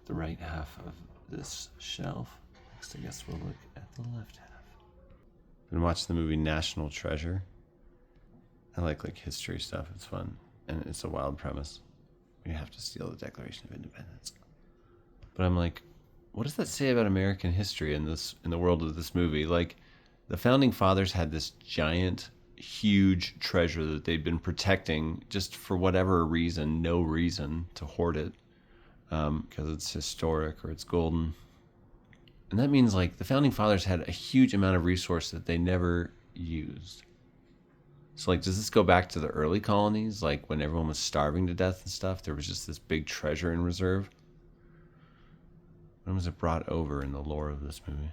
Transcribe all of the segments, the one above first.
the right half of this shelf. Next, I guess we'll look at the left half. Been watching the movie National Treasure. I like history stuff. It's fun, and it's a wild premise. You have to steal the Declaration of Independence. But I'm like, what does that say about American history in the world of this movie? Like, the founding fathers had this giant, huge treasure that they'd been protecting just for whatever reason, no reason to hoard it, because it's historic or it's golden. And that means the founding fathers had a huge amount of resource that they never used. So does this go back to the early colonies? When everyone was starving to death and stuff, there was just this big treasure in reserve? When was it brought over in the lore of this movie?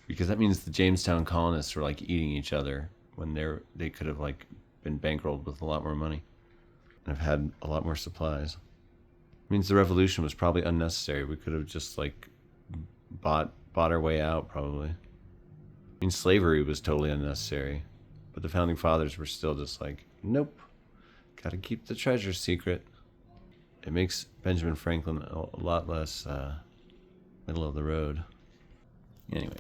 Because that means the Jamestown colonists were eating each other when they could have been bankrolled with a lot more money and have had a lot more supplies. It means the revolution was probably unnecessary. We could have just bought our way out, probably. I mean, slavery was totally unnecessary, but the founding fathers were still just nope, gotta keep the treasure secret. It makes Benjamin Franklin a lot less middle of the road. Anyway,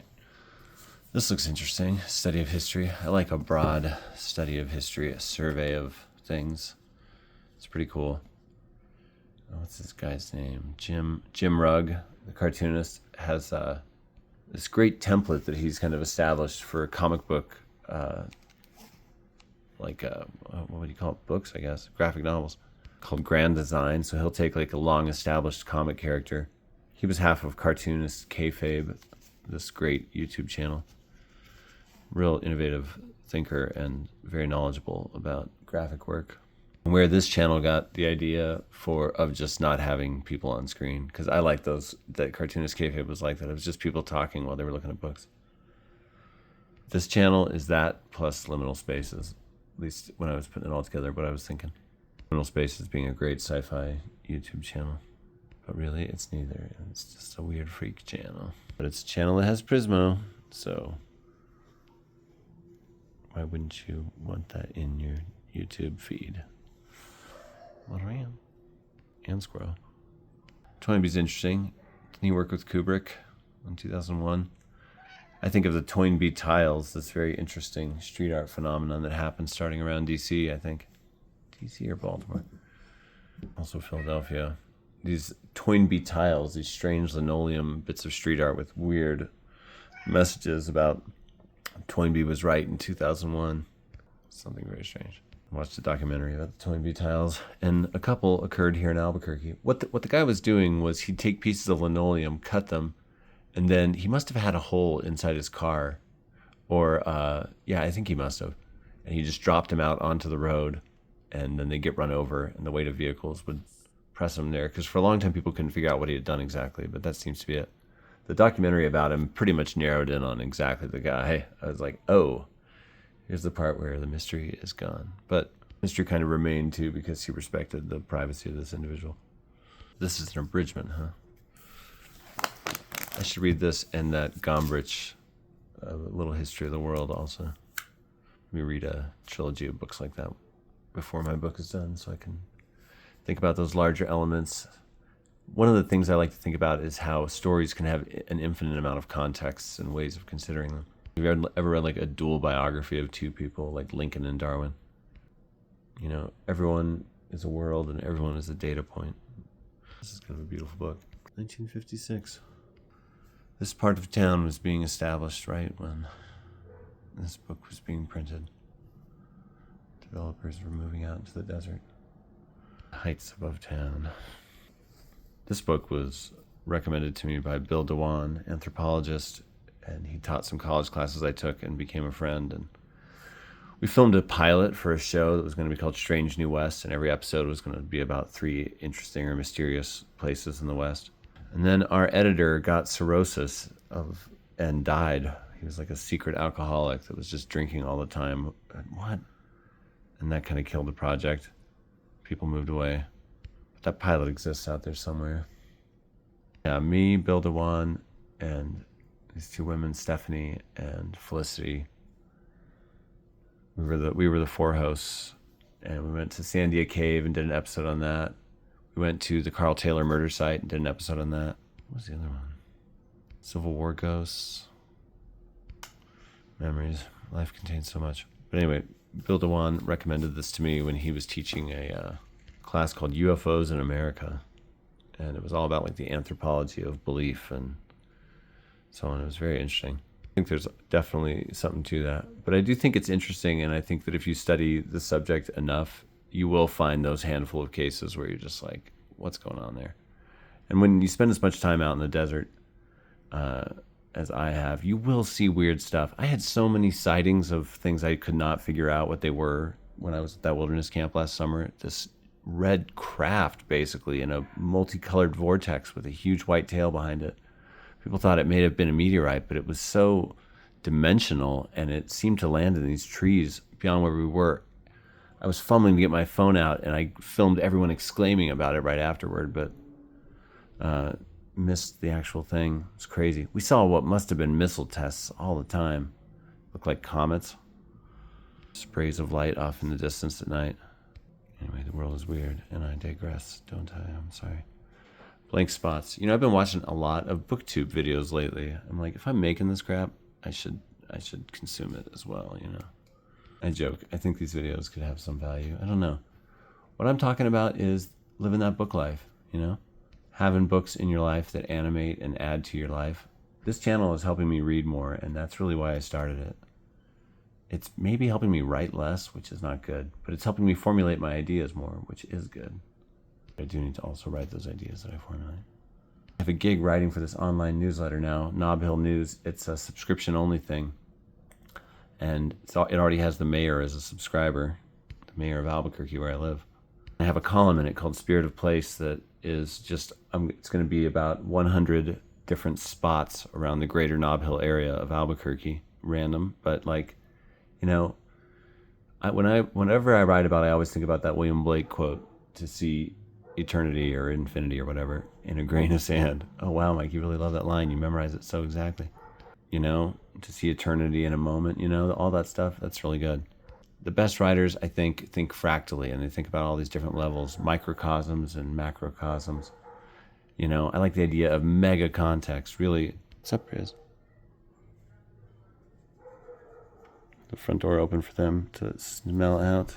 this looks interesting. Study of history. I like a broad study of history, a survey of things. It's pretty cool. What's this guy's name? Jim Rugg, the cartoonist, has this great template that he's kind of established for comic book, what would you call it? Books, I guess, graphic novels, called Grand Design. So he'll take a long established comic character. He was half of Cartoonist Kayfabe, this great YouTube channel. Real innovative thinker and very knowledgeable about graphic work. Where this channel got the idea of just not having people on screen, because I like that Cartoonist Kayfabe was like that. It was just people talking while they were looking at books. This channel is that plus Liminal Spaces, at least when I was putting it all together, what I was thinking. Liminal Spaces being a great sci-fi YouTube channel, but really it's neither. It's just a weird freak channel. But it's a channel that has Prismo, so why wouldn't you want that in your YouTube feed? Little ram and squirrel. Toynbee's interesting. Didn't he work with Kubrick in 2001? I think of the Toynbee tiles, this very interesting street art phenomenon that happened starting around DC, I think. DC or Baltimore. Also Philadelphia. These Toynbee tiles, these strange linoleum bits of street art with weird messages about Toynbee was right in 2001. Something very strange. I watched a documentary about the Toynbee tiles, and a couple occurred here in Albuquerque. What the guy was doing was he'd take pieces of linoleum, cut them, and then he must have had a hole inside his car, or I think he must have, and he just dropped them out onto the road, and then they get run over, and the weight of vehicles would press them there, because for a long time people couldn't figure out what he had done exactly, but that seems to be it. The documentary about him pretty much narrowed in on exactly the guy. I was like, oh, here's the part where the mystery is gone. But mystery kind of remained too, because he respected the privacy of this individual. This is an abridgment, huh? I should read this and that Gombrich, A Little History of the World also. Let me read a trilogy of books like that before my book is done, so I can think about those larger elements. One of the things I like to think about is how stories can have an infinite amount of contexts and ways of considering them. Have you ever read a dual biography of two people, like Lincoln and Darwin? You know, everyone is a world and everyone is a data point. This is kind of a beautiful book. 1956. This part of town was being established right when this book was being printed. Developers were moving out into the desert. Heights above town. This book was recommended to me by Bill Dewan, anthropologist, and he taught some college classes I took and became a friend. And we filmed a pilot for a show that was going to be called Strange New West, and every episode was going to be about 3 interesting or mysterious places in the West. And then our editor got cirrhosis and died. He was like a secret alcoholic that was just drinking all the time. What? And that kind of killed the project. People moved away. But that pilot exists out there somewhere. Yeah, me, Bill Dewan, and these 2 women, Stephanie and Felicity. We were the 4 hosts, and we went to Sandia Cave and did an episode on that. We went to the Carl Taylor murder site and did an episode on that. What was the other one? Civil War Ghosts. Memories. Life contains so much. But anyway, Bill DeWan recommended this to me when he was teaching a class called UFOs in America. And it was all about like the anthropology of belief and so on. It was very interesting. I think there's definitely something to that. But I do think it's interesting, and I think that if you study the subject enough, you will find those handful of cases where you're just like, what's going on there? And when you spend as much time out in the desert as I have, you will see weird stuff. I had so many sightings of things I could not figure out what they were when I was at that wilderness camp last summer. This red craft, basically, in a multicolored vortex with a huge white tail behind it. People thought it may have been a meteorite, but it was so dimensional, and it seemed to land in these trees beyond where we were. I was fumbling to get my phone out, and I filmed everyone exclaiming about it right afterward, but missed the actual thing. It was crazy. We saw what must have been missile tests all the time. Looked like comets. Sprays of light off in the distance at night. Anyway, the world is weird, and I digress, don't I? I'm sorry. Blank spots. You know, I've been watching a lot of booktube videos lately. I'm like, if I'm making this crap, I should consume it as well, you know. I joke. I think these videos could have some value. I don't know. What I'm talking about is living that book life, you know? Having books in your life that animate and add to your life. This channel is helping me read more, and that's really why I started it. It's maybe helping me write less, which is not good, but it's helping me formulate my ideas more, which is good. I do need to also write those ideas that I formulate. I have a gig writing for this online newsletter now, Nob Hill News. It's a subscription-only thing, and it already has the mayor as a subscriber, the mayor of Albuquerque, where I live. I have a column in it called Spirit of Place that is just, it's going to be about 100 different spots around the greater Nob Hill area of Albuquerque, random, but like, you know, whenever I write about it, I always think about that William Blake quote, to see eternity or infinity or whatever in a grain of sand. Oh wow, Mike, you really love that line. You memorize it so exactly. You know, to see eternity in a moment, you know, all that stuff, that's really good. The best writers, I think fractally, and they think about all these different levels, microcosms and macrocosms. You know, I like the idea of mega context, really. What's up, Riz? The front door open for them to smell out.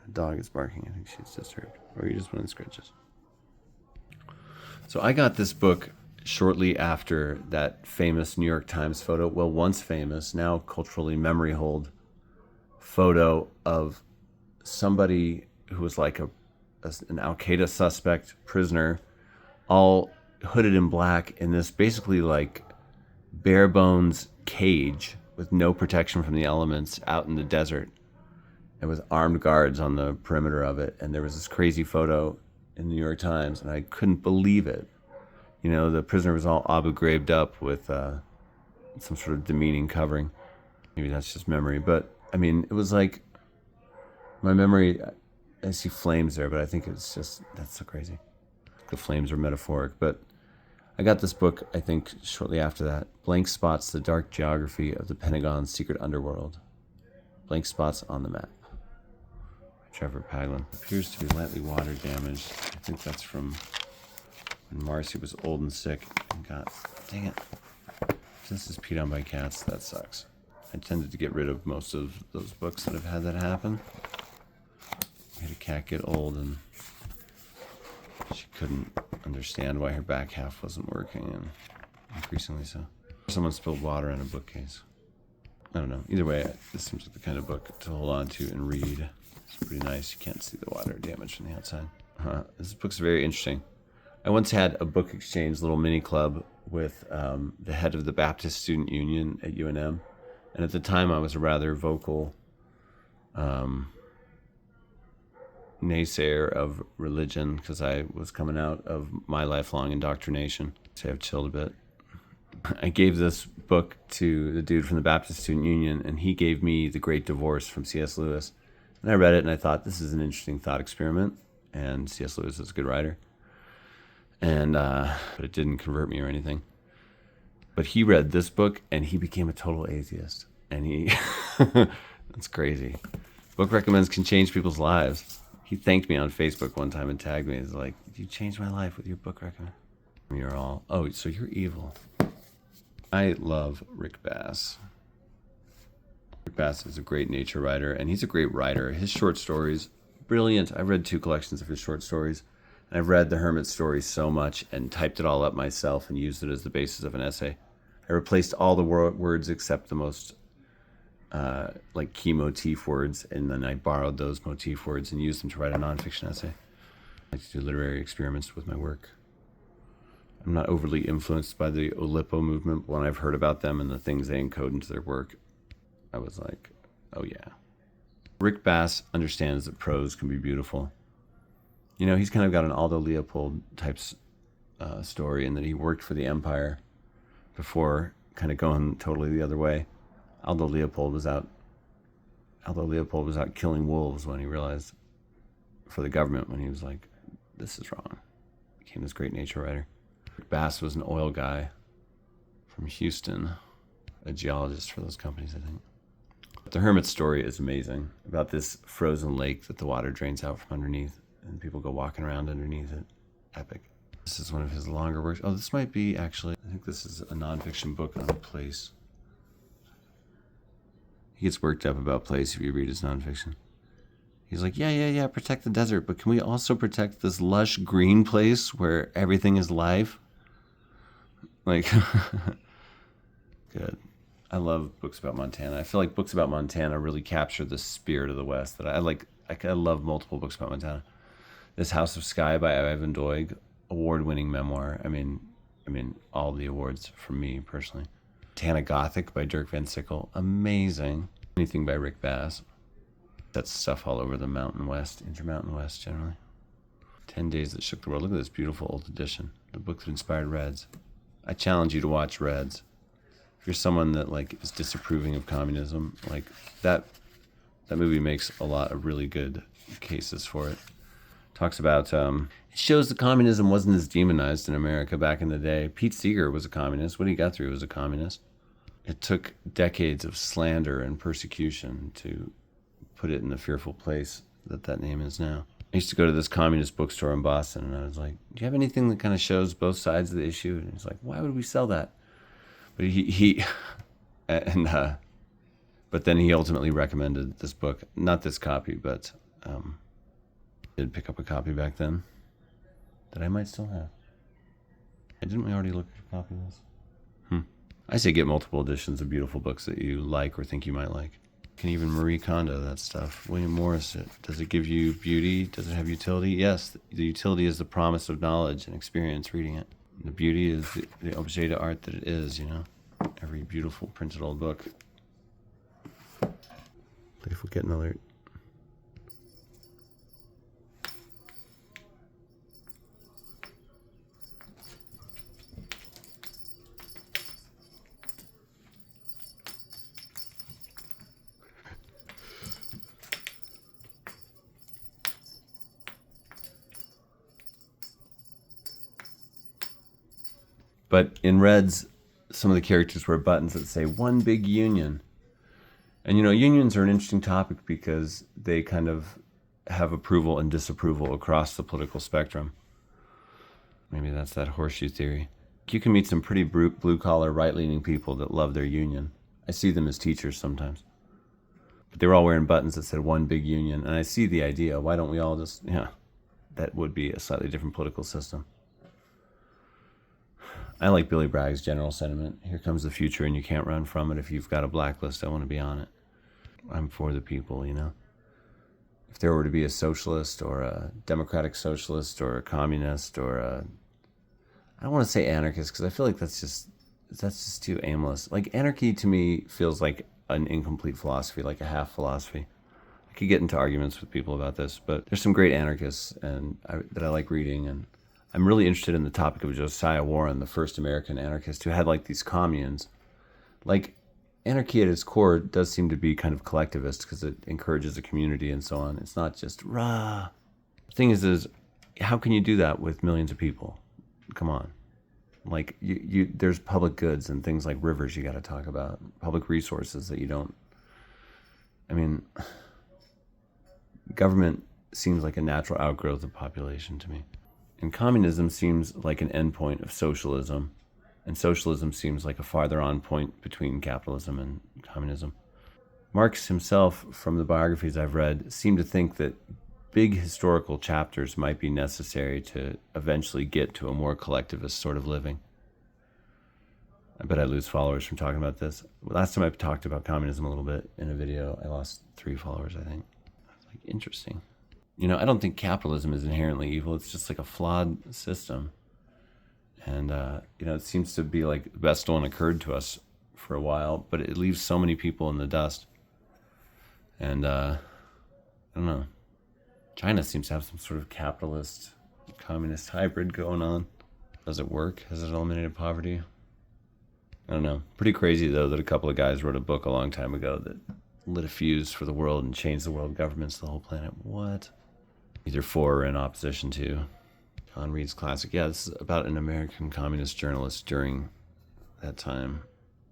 The dog is barking. I think she's disturbed. Or you just want to scratches. So I got this book shortly after that famous New York Times photo. Well, once famous, now culturally memory hold photo of somebody who was like an Al-Qaeda suspect prisoner, all hooded in black in this basically like bare bones cage with no protection from the elements out in the desert, and with armed guards on the perimeter of it. And there was this crazy photo in the New York Times, and I couldn't believe it. You know, the prisoner was all Abu Ghrabed up with some sort of demeaning covering. Maybe that's just memory, but I mean, it was like my memory. I see flames there, but I think it's just, that's so crazy. The flames are metaphoric, but I got this book, I think, shortly after that. Blank Spots, The Dark Geography of the Pentagon's Secret Underworld. Blank Spots on the Map. Trevor Paglin. Appears to be lightly water damaged. I think that's from when Marcy was old and sick and got, dang it. This is peed on by cats. That sucks. I tended to get rid of most of those books that have had that happen. We had a cat get old and she couldn't understand why her back half wasn't working, and increasingly so. Someone spilled water on a bookcase. I don't know. Either way, this seems like the kind of book to hold on to and read. It's pretty nice. You can't see the water damage from the outside. This book's very interesting. I once had a book exchange, little mini club, with the head of the Baptist Student Union at UNM. And at the time, I was a rather vocal naysayer of religion because I was coming out of my lifelong indoctrination. So I've chilled a bit. I gave this book to the dude from the Baptist Student Union, and he gave me The Great Divorce from C.S. Lewis. And I read it, and I thought, this is an interesting thought experiment. And C.S. Lewis is a good writer. And but it didn't convert me or anything. But he read this book, and he became a total atheist. And he, that's crazy. Book recommends can change people's lives. He thanked me on Facebook one time and tagged me. He's like, "You changed my life with your book recommend." You're all, oh, so you're evil. I love Rick Bass. Rick Bass is a great nature writer, and he's a great writer. His short stories, brilliant. I've read 2 collections of his short stories, and I've read The Hermit story so much and typed it all up myself and used it as the basis of an essay. I replaced all the words except the most like key motif words, and then I borrowed those motif words and used them to write a nonfiction essay. I like to do literary experiments with my work. I'm not overly influenced by the Oulipo movement, but when I've heard about them and the things they encode into their work, I was like, oh yeah. Rick Bass understands that prose can be beautiful. You know, he's kind of got an Aldo Leopold type story in that he worked for the Empire before kind of going totally the other way. Aldo Leopold was out killing wolves when he realized, for the government, when he was like, this is wrong. Became this great nature writer. Rick Bass was an oil guy from Houston, a geologist for those companies, I think. But The Hermit story is amazing, about this frozen lake that the water drains out from underneath, and people go walking around underneath it. Epic. This is one of his longer works. Oh, this might be actually, I think this is a nonfiction book on a place. He gets worked up about place if you read his nonfiction. He's like, yeah, protect the desert, but can we also protect this lush green place where everything is life? Like, good. I love books about Montana. I feel like books about Montana really capture the spirit of the West. That I like. I love multiple books about Montana. This House of Sky by Ivan Doig, award-winning memoir. I mean, all the awards from me personally. Montana Gothic by Dirk Van Sickle, amazing. Anything by Rick Bass. That's stuff all over the Mountain West, Intermountain West generally. 10 Days That Shook the World. Look at this beautiful old edition. The book that inspired Reds. I challenge you to watch Reds. If you're someone that like is disapproving of communism, like that movie makes a lot of really good cases for it. Talks about it shows that communism wasn't as demonized in America back in the day. Pete Seeger was a communist. What he got through was a communist. It took decades of slander and persecution to put it in the fearful place that name is now. I used to go to this communist bookstore in Boston, and I was like, do you have anything that kind of shows both sides of the issue? And he's like, why would we sell that? But but then he ultimately recommended this book, not this copy, but did pick up a copy back then that I might still have. Didn't we already look at a copy of this? I say get multiple editions of beautiful books that you like or think you might like. You can even Marie Kondo that stuff. William Morris, does it give you beauty? Does it have utility? Yes, the utility is the promise of knowledge and experience reading it. The beauty is the objet d'art that it is, you know? Every beautiful printed old book. Look if we get an alert. But in Reds, some of the characters wear buttons that say "One Big Union." And you know, unions are an interesting topic because they kind of have approval and disapproval across the political spectrum. Maybe that's that horseshoe theory. You can meet some pretty blue-collar, right-leaning people that love their union. I see them as teachers sometimes. But they were all wearing buttons that said "One Big Union." And I see the idea. Why don't we all just, that would be a slightly different political system. I like Billy Bragg's general sentiment. Here comes the future and you can't run from it. If you've got a blacklist, I want to be on it. I'm for the people, you know. If there were to be a socialist or a democratic socialist or a communist or I don't want to say anarchist because I feel like that's just too aimless. Like anarchy to me feels like an incomplete philosophy, like a half philosophy. I could get into arguments with people about this, but there's some great anarchists that I like reading, and I'm really interested in the topic of Josiah Warren, the first American anarchist who had like these communes. Like anarchy at its core does seem to be kind of collectivist because it encourages a community and so on. It's not just rah. The thing is how can you do that with millions of people? Come on. Like there's public goods and things like rivers you got to talk about, public resources that you don't. I mean, government seems like a natural outgrowth of population to me. And communism seems like an endpoint of socialism, and socialism seems like a farther on point between capitalism and communism. Marx himself, from the biographies I've read, seemed to think that big historical chapters might be necessary to eventually get to a more collectivist sort of living. I bet I lose followers from talking about this. Last time I talked about communism a little bit in a video, I lost 3 followers, I think. Like, interesting. You know, I don't think capitalism is inherently evil. It's just like a flawed system. And, you know, it seems to be like the best one occurred to us for a while, but it leaves so many people in the dust. And, I don't know. China seems to have some sort of capitalist, communist hybrid going on. Does it work? Has it eliminated poverty? I don't know. Pretty crazy, though, that a couple of guys wrote a book a long time ago that lit a fuse for the world and changed the world governments, the whole planet. What? Either for or in opposition to. John Reed's classic. Yeah, this is about an American communist journalist during that time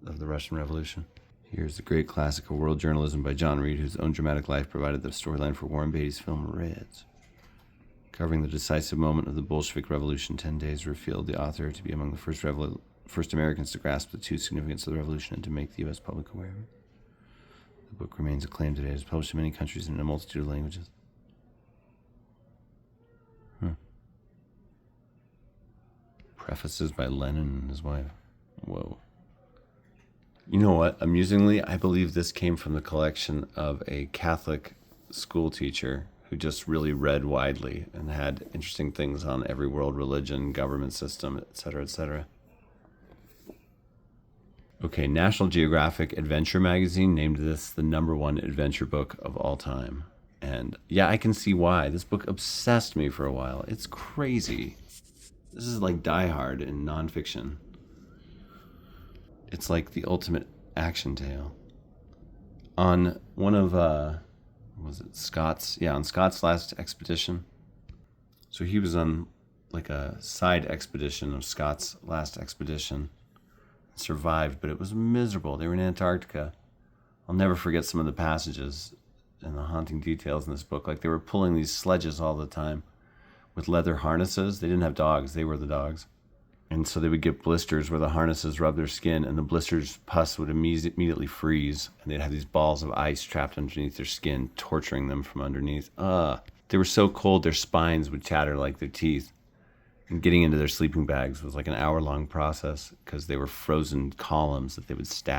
of the Russian Revolution. Here's the great classic of world journalism by John Reed, whose own dramatic life provided the storyline for Warren Beatty's film Reds. Covering the decisive moment of the Bolshevik Revolution, 10 Days revealed the author to be among the first Americans to grasp the true significance of the revolution and to make the U.S. public aware of it. The book remains acclaimed today. It is published in many countries and in a multitude of languages. Prefaces by Lenin and his wife. Whoa. You know what? Amusingly, I believe this came from the collection of a Catholic school teacher who just really read widely and had interesting things on every world religion, government system, etc., etc. Okay, National Geographic Adventure magazine named this the #1 adventure book of all time. And yeah, I can see why. This book obsessed me for a while. It's crazy. This is like Die Hard in nonfiction. It's like the ultimate action tale. On one of, on Scott's last expedition. So he was on like a side expedition of Scott's last expedition. Survived, but it was miserable. They were in Antarctica. I'll never forget some of the passages and the haunting details in this book. Like, they were pulling these sledges all the time with leather harnesses. They didn't have dogs. They were the dogs. And so they would get blisters where the harnesses rubbed their skin, and the blisters' pus would immediately freeze, and they'd have these balls of ice trapped underneath their skin, torturing them from underneath. They were so cold their spines would chatter like their teeth. And getting into their sleeping bags was like an hour-long process because they were frozen columns that they would stack